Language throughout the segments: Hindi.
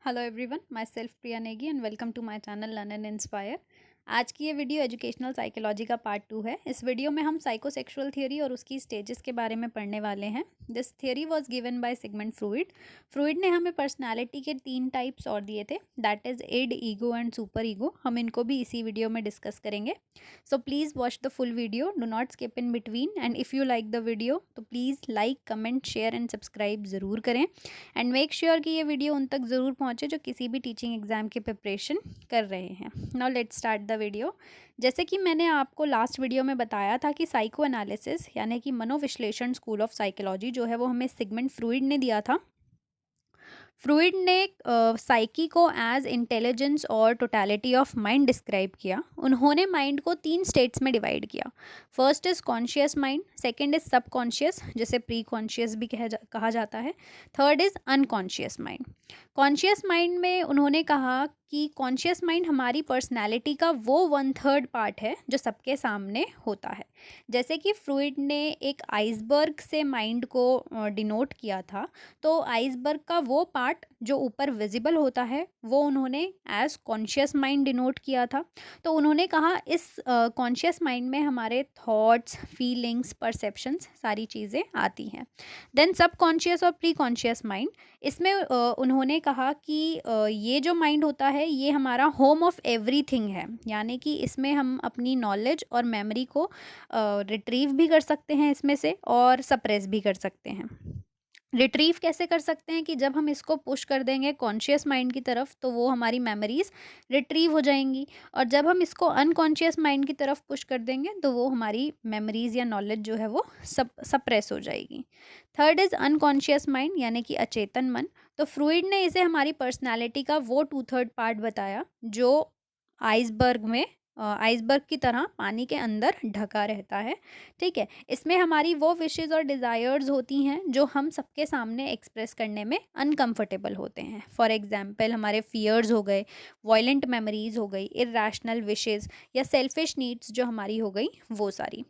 Hello everyone, myself Priya Negi and welcome to my channel learn and inspire. आज की ये वीडियो एजुकेशनल साइकोलॉजी का पार्ट 2 है। इस वीडियो में हम साइकोसेक्सुअल थियरी और उसकी स्टेजेस के बारे में पढ़ने वाले हैं। This theory was given by Sigmund Freud. Freud ने हमें पर्सनालिटी के 3 टाइप्स और दिए थे, that is id, ego and super ego. हम इनको भी इसी वीडियो में डिस्कस करेंगे। So please watch the full video, do not skip in between, and if you like the video तो please like, comment, share and subscribe ज़रूर करें एंड मेक श्योर कि ये वीडियो उन तक ज़रूर पहुँचे जो किसी भी टीचिंग एग्ज़ाम की प्रिपरेशन कर रहे हैं। Now let's start the video. जैसे कि मैंने आपको लास्ट वीडियो में बताया था कि साइको एनालिसिस यानी कि मनोविश्लेषण स्कूल ऑफ साइकोलॉजी जो है वो हमें सिगमंड फ्रूइड ने दिया था। फ्रूइड ने साइकी को एज इंटेलिजेंस और टोटलिटी ऑफ माइंड डिस्क्राइब किया। उन्होंने माइंड को 3 स्टेट्स में डिवाइड किया। First is conscious mind, second is सब कॉन्शियस जिसे प्री कॉन्शियस भी कहा जाता है, third is unconscious mind. Conscious mind में उन्होंने कहा कि कॉन्शियस माइंड हमारी पर्सनैलिटी का वो 1/3 पार्ट है जो सबके सामने होता है। जैसे कि फ्रूइड ने एक आइसबर्ग से माइंड को डिनोट किया था, तो आइसबर्ग का वो पार्ट जो ऊपर विजिबल होता है वो उन्होंने एज कॉन्शियस माइंड डिनोट किया था। तो उन्होंने कहा इस कॉन्शियस माइंड में हमारे थॉट्स, फीलिंग्स, परसेप्शंस सारी चीज़ें आती हैं। देन सब कॉन्शियस और प्री कॉन्शियस माइंड, इसमें उन्होंने कहा कि ये जो माइंड होता है ये हमारा होम ऑफ एवरीथिंग है, यानी कि इसमें हम अपनी नॉलेज और मेमोरी को रिट्रीव भी कर सकते हैं इसमें से और सप्रेस भी कर सकते हैं। रिट्रीव कैसे कर सकते हैं कि जब हम इसको पुश कर देंगे कॉन्शियस माइंड की तरफ तो वो हमारी मेमोरीज रिट्रीव हो जाएंगी, और जब हम इसको अनकॉन्शियस माइंड की तरफ पुश कर देंगे तो वो हमारी मेमोरीज या नॉलेज जो है वो सप्रेस हो जाएगी। थर्ड इज़ अनकॉन्शियस माइंड यानी कि अचेतन मन। तो फ्रूइड ने इसे हमारी पर्सनैलिटी का वो 2/3 पार्ट बताया जो आइसबर्ग की तरह पानी के अंदर ढका रहता है। ठीक है, इसमें हमारी वो विशेज़ और डिज़ायर्स होती हैं जो हम सबके सामने एक्सप्रेस करने में अनकंफर्टेबल होते हैं। फॉर एग्जांपल हमारे फियर्स हो गए, वॉयलेंट मेमोरीज हो गई, इर्रेशनल विशेज़ या सेल्फिश नीड्स जो हमारी हो गई वो सारी।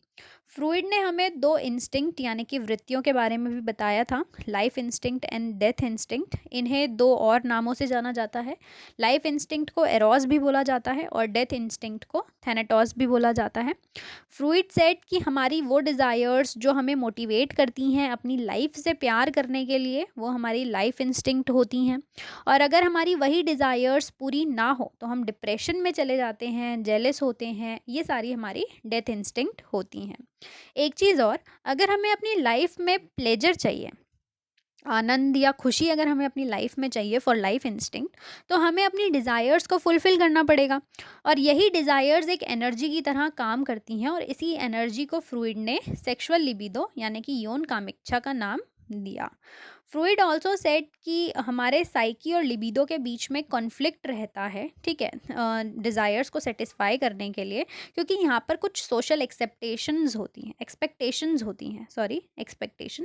फ्रूइड ने हमें 2 इंस्टिंक्ट यानी कि वृत्तियों के बारे में भी बताया था, life instinct and death instinct. इन्हें 2 और नामों से जाना जाता है। लाइफ इंस्टिंक्ट को एरोस भी बोला जाता है और डेथ इंस्टिंक्ट को थैनाटोस भी बोला जाता है। फ्रूइड सेड कि हमारी वो डिज़ायर्स जो हमें मोटिवेट करती हैं अपनी लाइफ से प्यार करने के लिए वो हमारी लाइफ इंस्टिंक्ट होती हैं, और अगर हमारी वही डिज़ायर्स पूरी ना हो तो हम डिप्रेशन में चले जाते हैं, जेलस होते हैं, ये सारी हमारी डेथ इंस्टिंक्ट होती हैं। एक चीज़ और, अगर हमें अपनी लाइफ में प्लेजर चाहिए, आनंद या खुशी अगर हमें अपनी लाइफ में चाहिए फॉर लाइफ इंस्टिंक्ट, तो हमें अपनी डिज़ायर्स को फुलफ़िल करना पड़ेगा, और यही डिज़ायर्स एक एनर्जी की तरह काम करती हैं, और इसी एनर्जी को फ्रूइड ने सेक्सुअल लिबिडो यानी कि यौन कामिच्छा का नाम दिया। फ्रूइड ऑल्सो सेड कि हमारे साइकी और लिबिडो के बीच में कॉन्फ्लिक्ट रहता है, ठीक है, डिज़ायर्स को सेटिस्फाई करने के लिए, क्योंकि यहाँ पर कुछ सोशल एक्सेप्टेशंस होती हैं,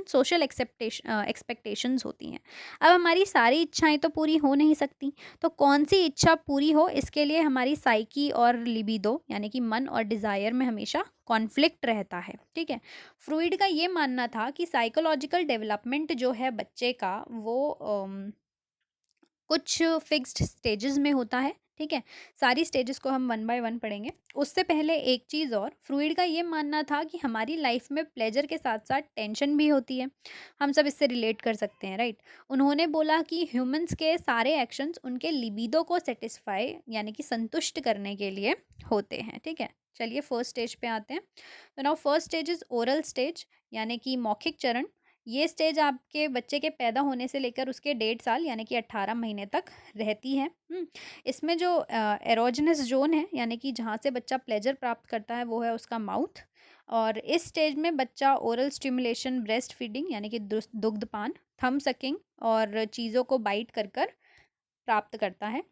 सोशल एक्सपेक्टेशंस होती हैं। अब हमारी सारी इच्छाएं तो पूरी हो नहीं सकती, तो कौन सी इच्छा पूरी हो इसके लिए हमारी साइकी और लिबिडो यानी कि मन और डिज़ायर में हमेशा कॉन्फ्लिक्ट रहता है। ठीक है, फ्रूइड का ये मानना था कि साइकोलॉजिकल डेवलपमेंट जो है बच्चे का वो कुछ फिक्स्ड स्टेजेस में होता है। ठीक है, सारी स्टेजेस को हम 1 बाय 1 पढ़ेंगे। उससे पहले एक चीज़ और, फ्रूइड का ये मानना था कि हमारी लाइफ में प्लेजर के साथ साथ टेंशन भी होती है। हम सब इससे रिलेट कर सकते हैं, राइट। उन्होंने बोला कि ह्यूमंस के सारे एक्शंस उनके लिबिडो को सेटिस्फाई यानी कि संतुष्ट करने के लिए होते हैं। ठीक है, चलिए फर्स्ट स्टेज पे आते हैं। तो now first stage is oral stage यानी कि मौखिक चरण। ये स्टेज आपके बच्चे के पैदा होने से लेकर उसके 1.5 साल यानी कि 18 महीने तक रहती है। इसमें जो एरोजनस जोन है यानी कि जहाँ से बच्चा प्लेजर प्राप्त करता है वो है उसका माउथ, और इस स्टेज में बच्चा ओरल स्टिमुलेशन, ब्रेस्ट फीडिंग यानी कि दुग्धपान, थम सकिंग और चीज़ों को बाइट कर कर प्राप्त करता है।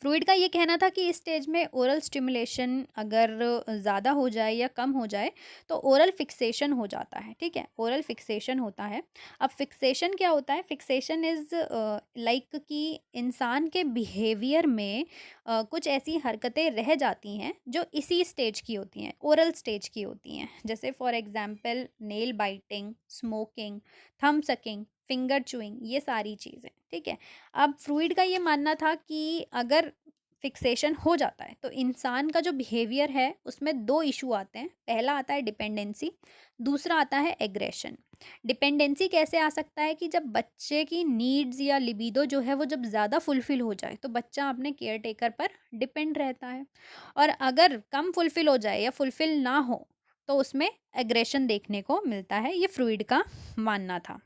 फ्रूइड का ये कहना था कि इस स्टेज में ओरल स्टिमुलेशन अगर ज़्यादा हो जाए या कम हो जाए तो ओरल फिक्सेशन हो जाता है। ठीक है, ओरल फिक्सेशन होता है। अब फिक्सेशन क्या होता है? फिक्सेशन इज़ लाइक कि इंसान के बिहेवियर में कुछ ऐसी हरकतें रह जाती हैं जो इसी स्टेज की होती हैं, ओरल स्टेज की होती हैं। जैसे for example nail biting, smoking, थम सकिंग, फिंगर चूइंग, ये सारी चीज़ें, ठीक है। अब फ्रूइड का ये मानना था कि अगर फिक्सेशन हो जाता है तो इंसान का जो बिहेवियर है उसमें दो इशू आते हैं। पहला आता है डिपेंडेंसी, दूसरा आता है एग्रेशन। डिपेंडेंसी कैसे आ सकता है कि जब बच्चे की नीड्स या लिबिडो जो है वो जब ज़्यादा फुलफिल हो जाए तो बच्चा अपने केयर टेकर पर डिपेंड रहता है, और अगर कम फुलफिल हो जाए या फुलफिल ना हो तो उसमें एग्रेशन देखने को मिलता है। ये फ्रूइड का मानना था।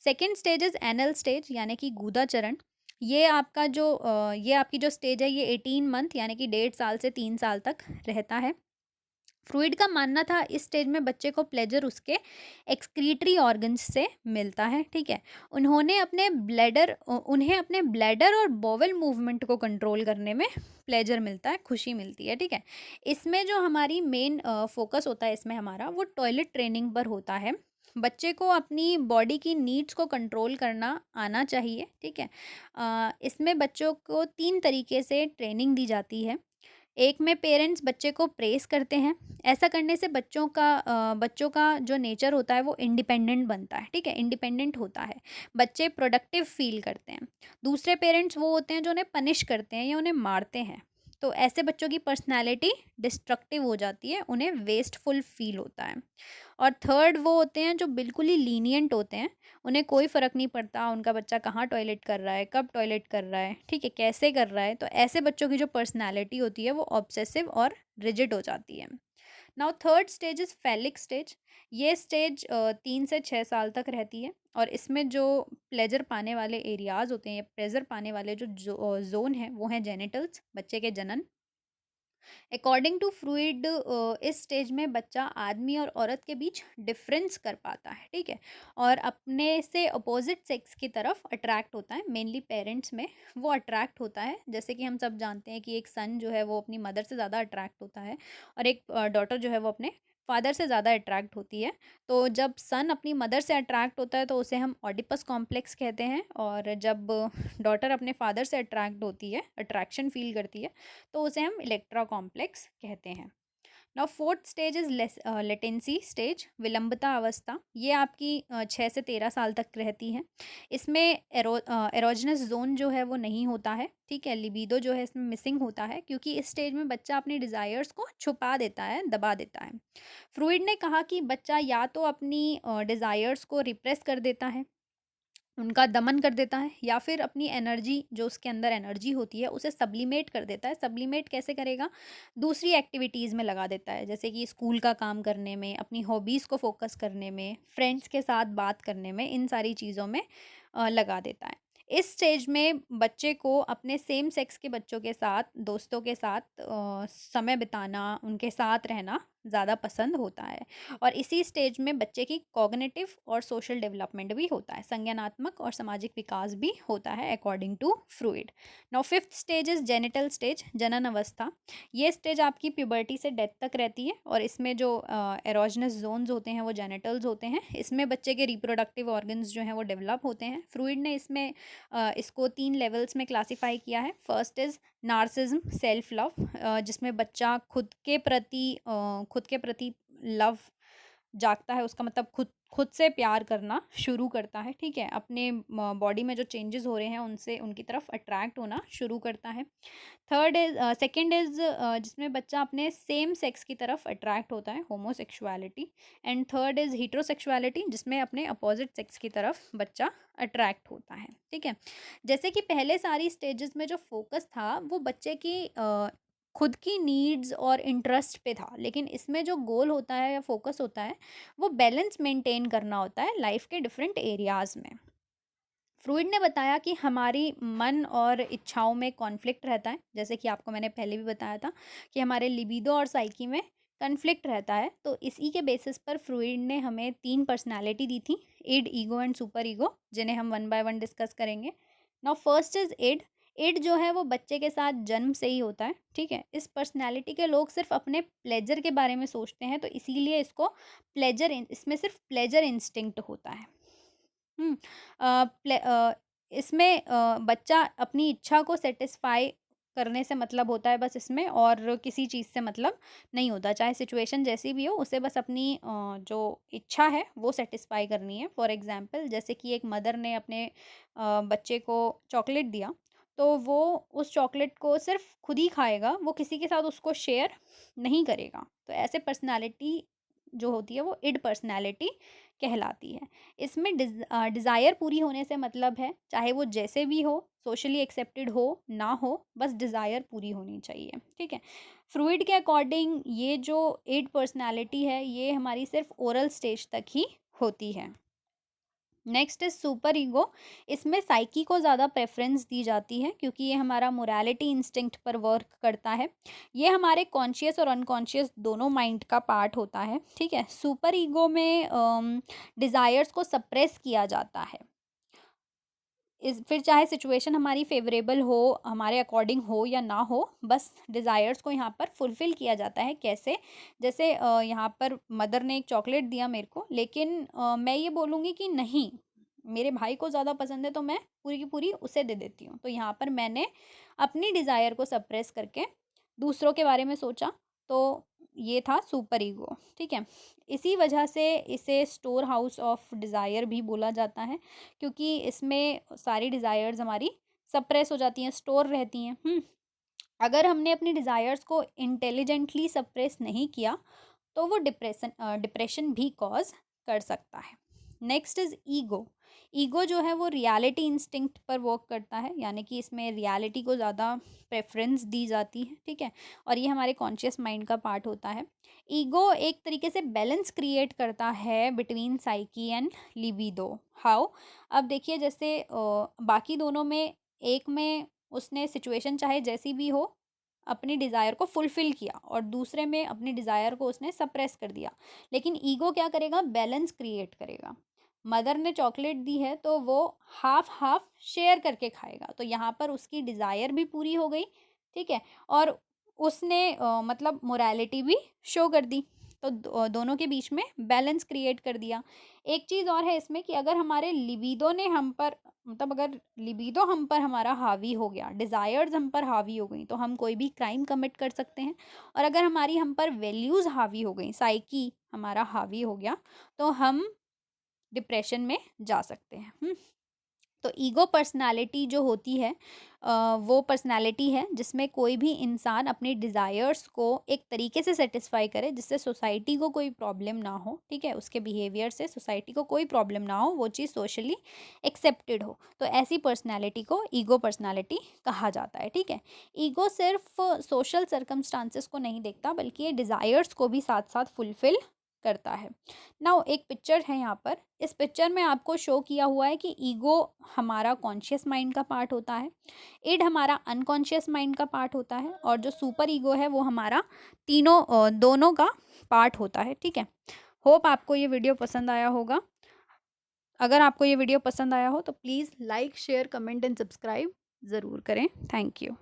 Second stage is anal stage, यानी कि गूदा चरण। ये आपकी जो स्टेज है ये 18 मंथ यानी कि 1.5 साल से 3 साल तक रहता है। फ्रूइड का मानना था इस स्टेज में बच्चे को प्लेजर उसके एक्सक्रीटरी ऑर्गन्स से मिलता है, ठीक है। उन्हें अपने ब्लैडर और बॉवल मूवमेंट को कंट्रोल करने में प्लेजर मिलता है, खुशी मिलती है, ठीक है। इसमें जो हमारी मेन फोकस होता है इसमें हमारा, वो टॉयलेट ट्रेनिंग पर होता है। बच्चे को अपनी बॉडी की नीड्स को कंट्रोल करना आना चाहिए, ठीक है। इसमें बच्चों को 3 तरीके से ट्रेनिंग दी जाती है। एक में पेरेंट्स बच्चे को प्रेज़ करते हैं। ऐसा करने से बच्चों का जो नेचर होता है वो इंडिपेंडेंट बनता है, ठीक है, इंडिपेंडेंट होता है। बच्चे प्रोडक्टिव फ़ील करते हैं। दूसरे पेरेंट्स वो होते हैं जो उन्हें पनिश करते हैं या उन्हें मारते हैं। तो ऐसे बच्चों की पर्सनैलिटी डिस्ट्रक्टिव हो जाती है, उन्हें वेस्टफुल फ़ील होता है। और थर्ड वो होते हैं जो बिल्कुल ही लीनिएंट होते हैं, उन्हें कोई फ़र्क नहीं पड़ता उनका बच्चा कहाँ टॉयलेट कर रहा है, कब टॉयलेट कर रहा है, ठीक है, कैसे कर रहा है। तो ऐसे बच्चों की जो पर्सनैलिटी होती है वो ऑब्सेसिव और रिजिड हो जाती है। Now third stage is phallic stage. ये स्टेज 3 से 6 साल तक रहती है, और इसमें जो प्लेजर पाने वाले एरियाज़ होते हैं या प्लेजर पाने वाले जो जोन है वो हैं जेनिटल्स, बच्चे के जनन। अकॉर्डिंग टू फ्रूइड इस स्टेज में बच्चा आदमी और औरत के बीच डिफरेंस कर पाता है, ठीक है, और अपने से अपोजिट सेक्स की तरफ अट्रैक्ट होता है। मेनली पेरेंट्स में वो अट्रैक्ट होता है, जैसे कि हम सब जानते हैं कि एक सन जो है वो अपनी मदर से ज़्यादा अट्रैक्ट होता है, और एक डॉटर जो है वो अपने फादर से ज़्यादा अट्रैक्ट होती है। तो जब सन अपनी मदर से अट्रैक्ट होता है तो उसे हम ऑडिपस कॉम्प्लेक्स कहते हैं, और जब डॉटर अपने फादर से अट्रैक्ट होती है, अट्रैक्शन फील करती है, तो उसे हम इलेक्ट्रा कॉम्प्लेक्स कहते हैं। Now fourth stage is latency stage, विलंबता अवस्था। ये आपकी 6 से 13 साल तक रहती है। इसमें एरोजनस जोन जो है वो नहीं होता है, ठीक है, लिबिडो जो है इसमें मिसिंग होता है, क्योंकि इस स्टेज में बच्चा अपनी डिज़ायर्स को छुपा देता है, दबा देता है। फ्रूइड ने कहा कि बच्चा या तो अपनी डिज़ायर्स को रिप्रेस कर देता है, उनका दमन कर देता है, या फिर अपनी एनर्जी, जो उसके अंदर एनर्जी होती है, उसे सब्लिमेट कर देता है। सब्लिमेट कैसे करेगा? दूसरी एक्टिविटीज़ में लगा देता है, जैसे कि स्कूल का काम करने में, अपनी हॉबीज़ को फोकस करने में, फ्रेंड्स के साथ बात करने में, इन सारी चीज़ों में लगा देता है। इस स्टेज में बच्चे को अपने सेम सेक्स के बच्चों के साथ, दोस्तों के साथ समय बिताना, उनके साथ रहना ज़्यादा पसंद होता है। और इसी स्टेज में बच्चे की कॉग्निटिव और सोशल डेवलपमेंट भी होता है, संज्ञानात्मक और सामाजिक विकास भी होता है according to Freud. Now fifth stage is genital stage, जनन अवस्था। ये स्टेज आपकी प्यूबर्टी से डेथ तक रहती है, और इसमें जो एरोजनस जोन्स होते हैं वो जेनिटल्स होते हैं। इसमें बच्चे के रिप्रोडक्टिव ऑर्गन्स जो हैं वो डेवलप होते हैं। फ्रूइड ने इसको 3 लेवल्स में क्लासीफाई किया है। First is narcissism, self love, जिसमें बच्चा खुद के प्रति लव जागता है, उसका मतलब खुद खुद से प्यार करना शुरू करता है, ठीक है, अपने बॉडी में जो चेंजेस हो रहे हैं उनसे उनकी तरफ अट्रैक्ट होना शुरू करता है। सेकंड इज जिसमें बच्चा अपने सेम सेक्स की तरफ अट्रैक्ट होता है, होमोसेक्सुअलिटी। एंड थर्ड इज हीट्रोसेक्सुअलिटी, जिसमें अपने अपोजिट सेक्स की तरफ बच्चा अट्रैक्ट होता है, ठीक है। जैसे कि पहले सारी स्टेजेस में जो फोकस था वो बच्चे की खुद की नीड्स और इंटरेस्ट पे था, लेकिन इसमें जो गोल होता है या फोकस होता है वो बैलेंस मेंटेन करना होता है लाइफ के डिफरेंट एरियाज़ में। फ्रूइड ने बताया कि हमारी मन और इच्छाओं में कॉन्फ्लिक्ट रहता है, जैसे कि आपको मैंने पहले भी बताया था कि हमारे लिबिडो और साइकी में कन्फ्लिक्ट रहता है। तो इसी के बेसिस पर फ्रूइड ने हमें 3 पर्सनालिटी दी थी, id, ego and super ego, जिन्हें हम वन बाय वन डिस्कस करेंगे। Now first is id. Id जो है वो बच्चे के साथ जन्म से ही होता है, ठीक है। इस पर्सनैलिटी के लोग सिर्फ अपने प्लेजर के बारे में सोचते हैं, तो इसीलिए इसमें सिर्फ प्लेजर इंस्टिंक्ट होता है। इसमें बच्चा अपनी इच्छा को सेटिस्फाई करने से मतलब होता है बस इसमें, और किसी चीज़ से मतलब नहीं होता। चाहे सिचुएशन जैसी भी हो, उसे बस अपनी जो इच्छा है वो सैटिस्फाई करनी है। फॉर एग्ज़ाम्पल, जैसे कि एक मदर ने अपने बच्चे को चॉकलेट दिया, तो वो उस चॉकलेट को सिर्फ़ खुद ही खाएगा, वो किसी के साथ उसको शेयर नहीं करेगा। तो ऐसे पर्सनैलिटी जो होती है वो इड पर्सनैलिटी कहलाती है। इसमें डिज़ायर पूरी होने से मतलब है, चाहे वो जैसे भी हो, सोशली एक्सेप्टेड हो, ना हो, बस डिज़ायर पूरी होनी चाहिए, ठीक है? फ्रूइड के अकॉर्डिंग ये जो इड पर्सनैलिटी है, ये हमारी सिर्फ़ ओरल स्टेज तक ही होती है। Next is super ego. इसमें साइकी को ज़्यादा प्रेफ़रेंस दी जाती है, क्योंकि ये हमारा मोरालिटी इंस्टिंक्ट पर वर्क करता है। ये हमारे कॉन्शियस और अनकॉन्शियस दोनों माइंड का पार्ट होता है, ठीक है? सुपर ईगो में डिज़ायर्स को सप्रेस किया जाता है। फिर चाहे सिचुएशन हमारी फ़ेवरेबल हो, हमारे अकॉर्डिंग हो या ना हो, बस डिज़ायर्स को यहाँ पर फुलफ़िल किया जाता है। कैसे? जैसे यहाँ पर मदर ने एक चॉकलेट दिया मेरे को, लेकिन मैं ये बोलूँगी कि नहीं, मेरे भाई को ज़्यादा पसंद है, तो मैं पूरी की पूरी उसे दे देती हूँ। तो यहाँ पर मैंने अपनी डिज़ायर को सप्रेस करके दूसरों के बारे में सोचा, तो ये था सुपर ईगो, ठीक है? इसी वजह से इसे स्टोर हाउस ऑफ डिज़ायर भी बोला जाता है, क्योंकि इसमें सारी डिज़ायर्स हमारी सप्रेस हो जाती हैं, स्टोर रहती हैं। अगर हमने अपनी डिज़ायर्स को इंटेलिजेंटली सप्रेस नहीं किया, तो वो डिप्रेशन भी कॉज़ कर सकता है। Next is ego. ईगो जो है वो रियलिटी इंस्टिंक्ट पर वर्क करता है, यानी कि इसमें रियलिटी को ज़्यादा प्रेफ़रेंस दी जाती है, ठीक है? और ये हमारे कॉन्शियस माइंड का पार्ट होता है। ईगो एक तरीके से बैलेंस क्रिएट करता है between psyche and libido. How? अब देखिए, जैसे बाकी दोनों में, एक में उसने सिचुएशन चाहे जैसी भी हो, अपनी डिज़ायर को फुलफ़िल किया, और दूसरे में अपनी डिज़ायर को उसने सप्रेस कर दिया। लेकिन ईगो क्या करेगा? बैलेंस क्रिएट करेगा। मदर ने चॉकलेट दी है, तो वो हाफ़-हाफ़ शेयर करके खाएगा। तो यहाँ पर उसकी डिज़ायर भी पूरी हो गई, ठीक है? और उसने मतलब मोरालिटी भी शो कर दी। तो दोनों के बीच में बैलेंस क्रिएट कर दिया। एक चीज़ और है इसमें, कि अगर हमारे लिबिडो ने हम पर, मतलब अगर लिबिडो हम पर हमारा हावी हो गया, डिज़ायर्स हम पर हावी हो गई, तो हम कोई भी क्राइम कमिट कर सकते हैं। और अगर हमारी हम पर वैल्यूज़ हावी हो गई, साइकी हमारा हावी हो गया, तो हम डिप्रेशन में जा सकते हैं। तो ईगो पर्सनालिटी जो होती है, वो पर्सनालिटी है जिसमें कोई भी इंसान अपनी डिज़ायर्स को एक तरीके से सेटिस्फाई करे जिससे सोसाइटी को कोई प्रॉब्लम ना हो, ठीक है? उसके बिहेवियर से सोसाइटी को कोई प्रॉब्लम ना हो, वो चीज़ सोशली एक्सेप्टेड हो। तो ऐसी पर्सनालिटी को ईगो पर्सनालिटी कहा जाता है, ठीक है? ईगो सिर्फ सोशल सर्कमस्टांसेस को नहीं देखता, बल्कि ये डिज़ायर्स को भी साथ साथ फुलफिल करता है। नाउ एक पिक्चर है यहाँ पर। इस पिक्चर में आपको शो किया हुआ है कि ईगो हमारा कॉन्शियस माइंड का पार्ट होता है, इड हमारा अनकॉन्शियस माइंड का पार्ट होता है, और जो सुपर ईगो है वो हमारा दोनों का पार्ट होता है, ठीक है? होप आपको ये वीडियो पसंद आया होगा। अगर आपको ये वीडियो पसंद आया हो तो please like, share, comment and subscribe ज़रूर करें। Thank you.